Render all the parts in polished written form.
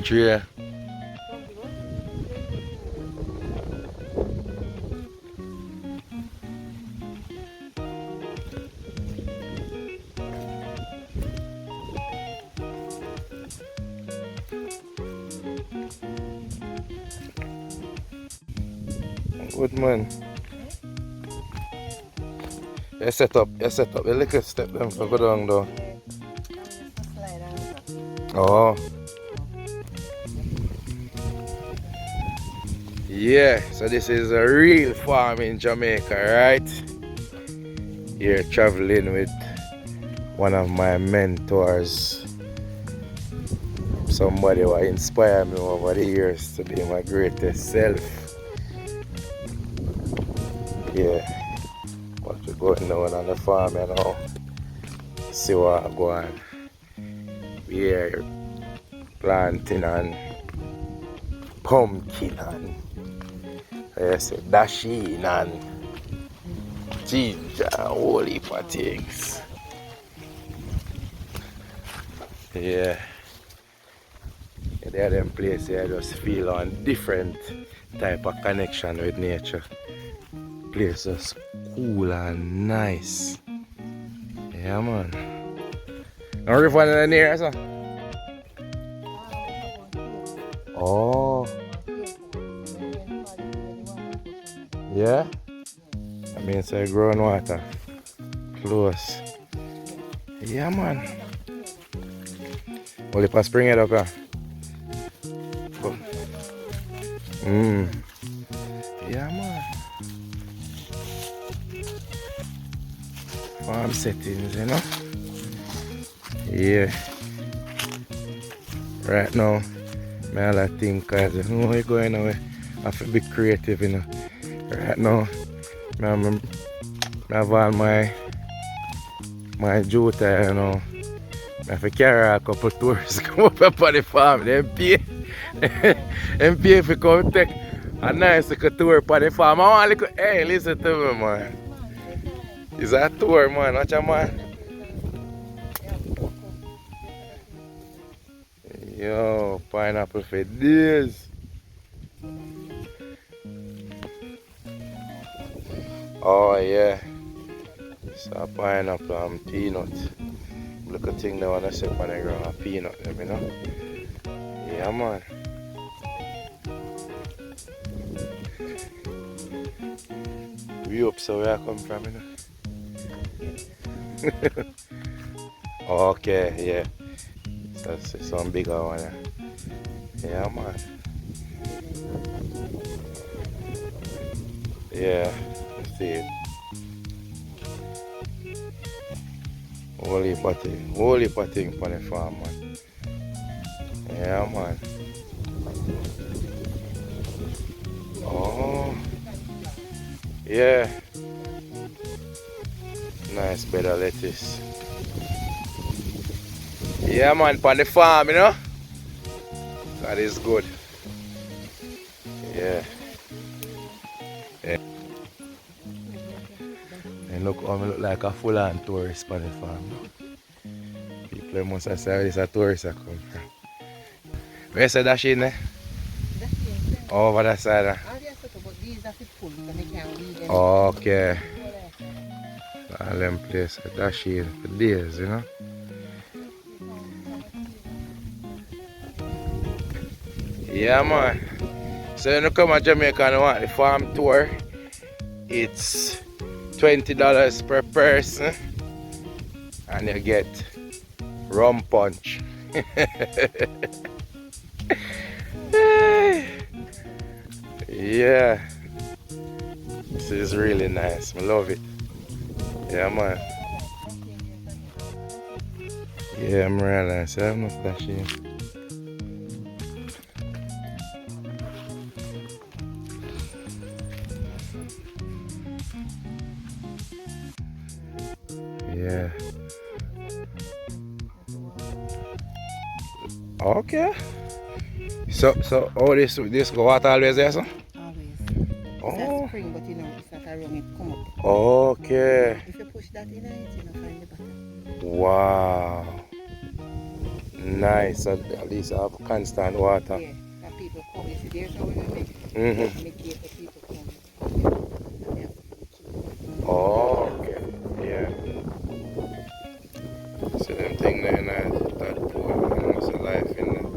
Dre. Good man. You set up the little step them for go down though. Oh. Yeah, so this is a real farm in Jamaica, right? Here traveling with one of my mentors. Somebody who inspired me over the years to be my greatest self. Yeah, what we're going down on the farm, you know. See what I'm going. We're planting and pumpkin and yes, dasheen and ginger and whole heap of things. Yeah. There are them places I just feel on different type of connection with nature. Places cool and nice. Yeah man. No river in the near, sir? Oh. Yeah? I mean say groundwater. Close. Yeah man. Only for spring it up here. Yeah man. Farm settings, you know. Yeah. Right now, I think cause you know we're going away. I have to be creative, you know. Right now, I have all my juta, you know. I have to carry a couple tourists come up on the farm. They pay if you come take a nice little tour on the farm. I want to hey, listen to me, man. It's a tour, man. Watch out, man. Yo, pineapple for days. Oh, yeah. It's a pineapple and peanut. Look at thing they want to say on the ground, a peanut, you know? Yeah, man. We up so where I come from, you know? Okay, yeah. That's some bigger one. Yeah, man. Yeah, let's see it. Whole heap of thing on the farm, man. Yeah, man. Oh, yeah. Nice bed of lettuce. Yeah, man, on the farm, you know. That is good. Yeah. Yeah. And look how I look like a full-on tourist on the farm. People must have said this a tourist I come from. Where's the dasheen there? Oh, over that side. Okay. All them places dasheen for days, you know. Yeah, man. So when you come to Jamaica and want the farm tour, it's $20 per person and you get rum punch. Yeah, this is really nice. I love it. Yeah, man. Yeah, I'm realizing I have no flashing. Yeah. Okay. So oh this go water always there, so? Always. Oh. It's a spring, but you know, it's not a wrong, it come up. Okay. If you push that in it, you know, find the bottom. Wow. Nice. So at least I have constant water. Yeah, that people come. You see, there's how we make Mm-hmm. make it for people come. Oh, okay. Yeah. So them thing there in that pool, it's a life in there.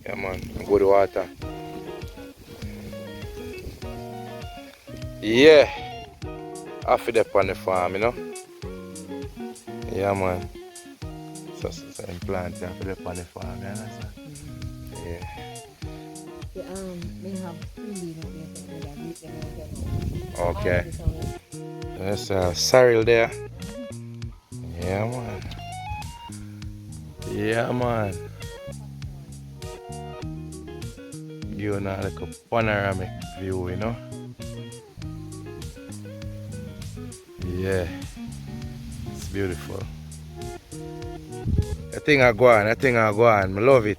Yeah, man. Good water. Yeah. I feed up on the farm, you know. Yeah, man. So plant I feed up on the farm, you understand? Yeah. They have three there. Okay. There's sorrel there. Yeah, man. Yeah, man. Give you like a panoramic view, you know. Yeah. It's beautiful. I think I go on. I love it.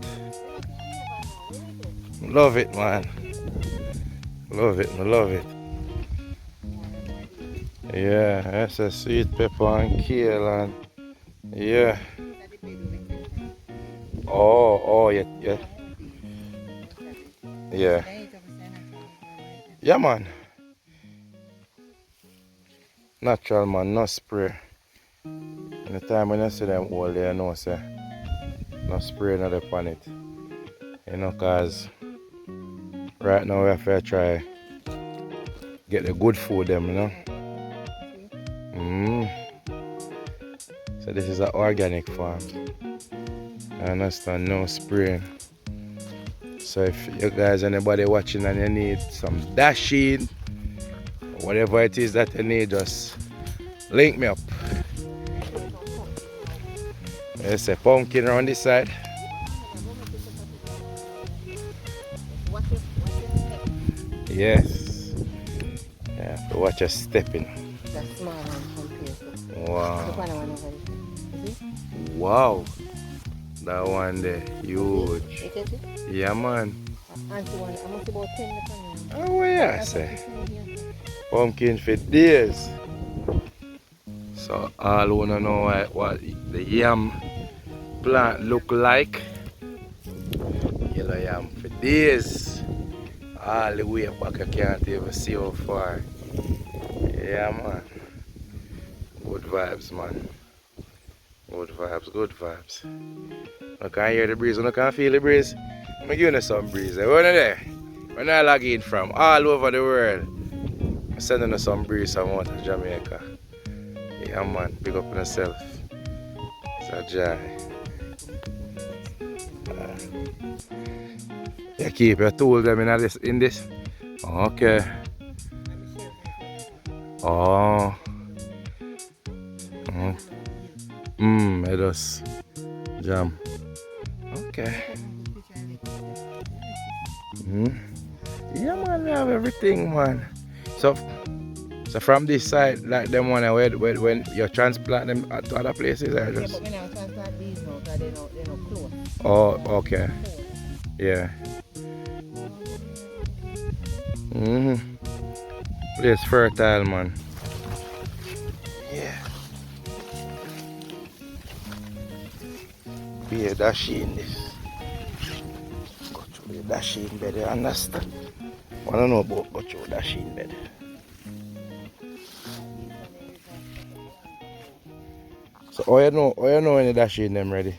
Love it, man. Love it. Yeah, that's a sweet pepper and kale and yeah. Oh, yeah. Yeah. Yeah, man. Natural, man, no spray. And the time when I see them all there, I know, say, no spray not upon it. You know, cause right now we have to try get the good food them, you know. So this is an organic farm. I understand, no spraying. So if you guys anybody watching and you need some dashing, whatever it is that you need, just link me up. There's a pumpkin around this side. Yes. Yeah, have to watch your stepping. That's small one compared to Wow. the one over there. See? Wow. That one there, huge. You get it? Yeah, man. And the one, I must about 10 the Oh, well, yeah, say. Pumpkin for days. So all wanna know what the yam plant look like. Yellow yam for days. All the way back, I can't even see how far. Yeah, man. Good vibes, man. Good vibes. I can hear the breeze, I can feel the breeze. I'm giving you some breeze. Where are there? Where I log in from? All over the world. I'm sending you some breeze from out of Jamaica. Yeah, man. Big up on yourself. It's a joy. You keep your tools them in this? Okay. Oh. It does. Jam. Okay. Yeah, man, we have everything, man. So from this side, like them one when you transplant them to other places, or Yeah, just? but when I transplant these now, because they're not close. Oh, okay. Yeah. Place fertile, man. Yeah. Be a dashy in this. Go through the dashy in bed, you understand? I don't know about go through the dashy in bed. So how you know when the dashy in them ready?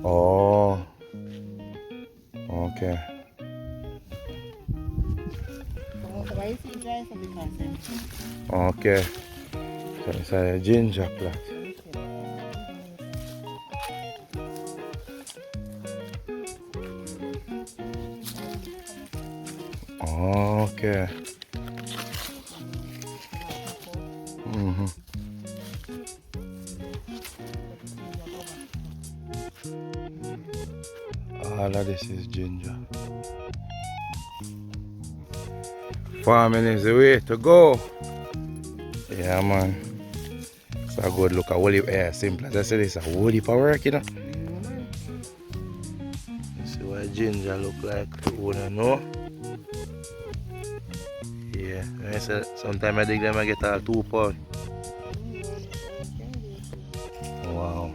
Oh. Okay. Okay. So it's a ginger plant. Okay. All of this is ginger. Farming is the way to go. Yeah, man. It's a good look. Simple as I said, it's a woody for work, you know. You see what ginger look like. You wanna know? Yeah. I said, sometimes I dig them, I get all 2 pounds. Wow.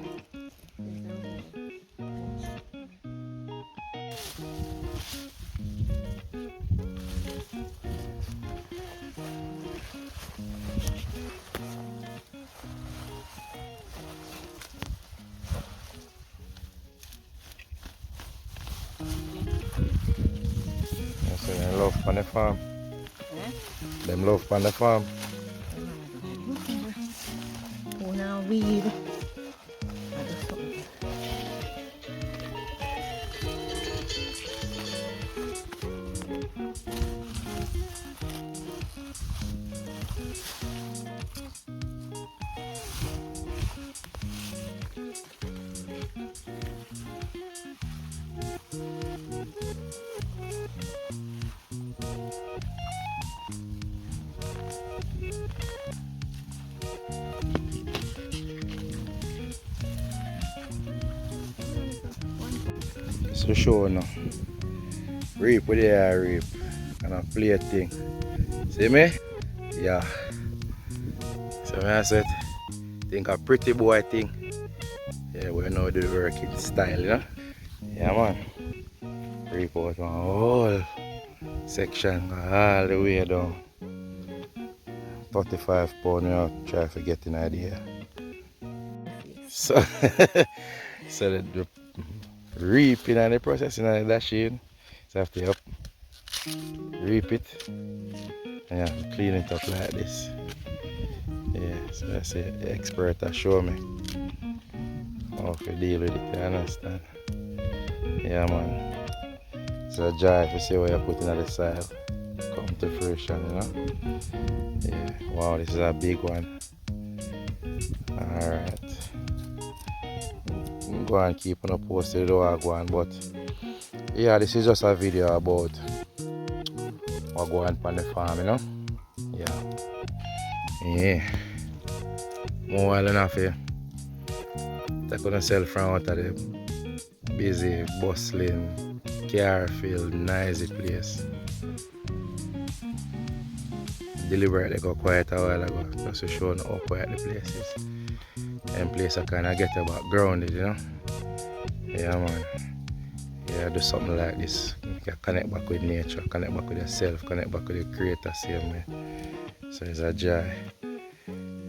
on the farm. Eh? Them love on the farm. Oh, now weed. I do something. So sure now. Reap with the eye reap. And a play thing. See me? Yeah. So I said, think a pretty boy thing. Yeah, we know the working style, you know? Yeah man. Reap out one whole section all the way down. 35 pound, you know, try to get an idea. So, so the reaping and the processing and the dashing. So after you reap it and you have to clean it up like this. Yeah, so that's it. The expert has show me how to deal with it, you understand? Yeah man. It's a joy if you see what you're putting on the soil come to fruition, you know? Yeah, wow, this is a big one. Alright. Go and keep on a posted though I go on, but yeah, this is just a video about what go on the farm, you know? Yeah. More while enough here. Take on yourself from out of the busy, bustling, car filled, noisy place. Deliberately go quiet a while ago, just to show how quiet the place is. And place I kinda get about grounded, you know? Yeah man. Yeah, do something like this. You can connect back with nature, connect back with yourself, connect back with the creator same way. So it's a joy.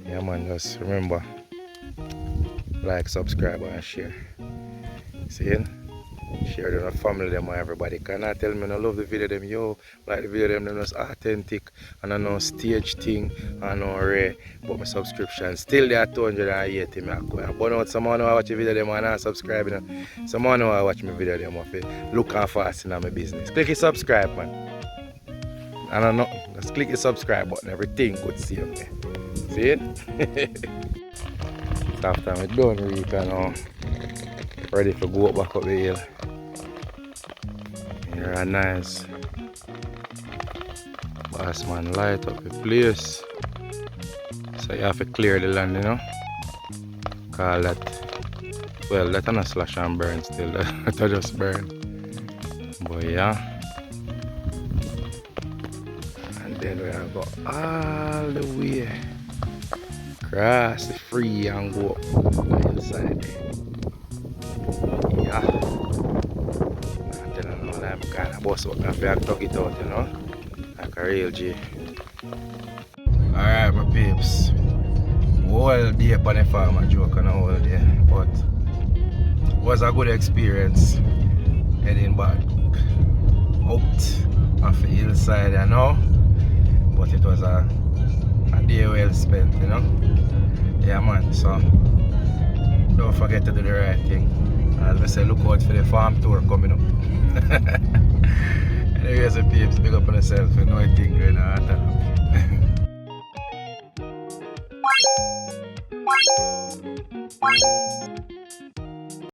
Yeah man, just remember, like, subscribe and share. See? Share it with the family them and everybody. Cannot tell me I love the video them, yo, like the video them just authentic and I know stage thing and no rare. But my subscription still there at 280 me. But now someone who watch the video them and not subscribe, you know. Someone who watch my video them have look and fast in my business. Click the subscribe man. And I know, just click the subscribe button, everything good see me. See it? So after I'm done reap and now ready to go back up the hill. Here a nice boss man light up the place. So you have to clear the land, you know. Call that, well, that's not slash and burn still, that just burn. But yeah. And then we have go all the way across the free and go up the hillside there. Yeah. I'm kind of boss up and I tuck it out, you know, like a real G. Alright, my peeps. Whole day upon the farm, I joke on the whole day, but it was a good experience heading back out of the hillside, you know, but it was a day well spent, you know. Yeah, man, so don't forget to do the right thing. As I say, look out for the farm tour coming up. Anyways, the peeps, big up on yourself, you know anything going on.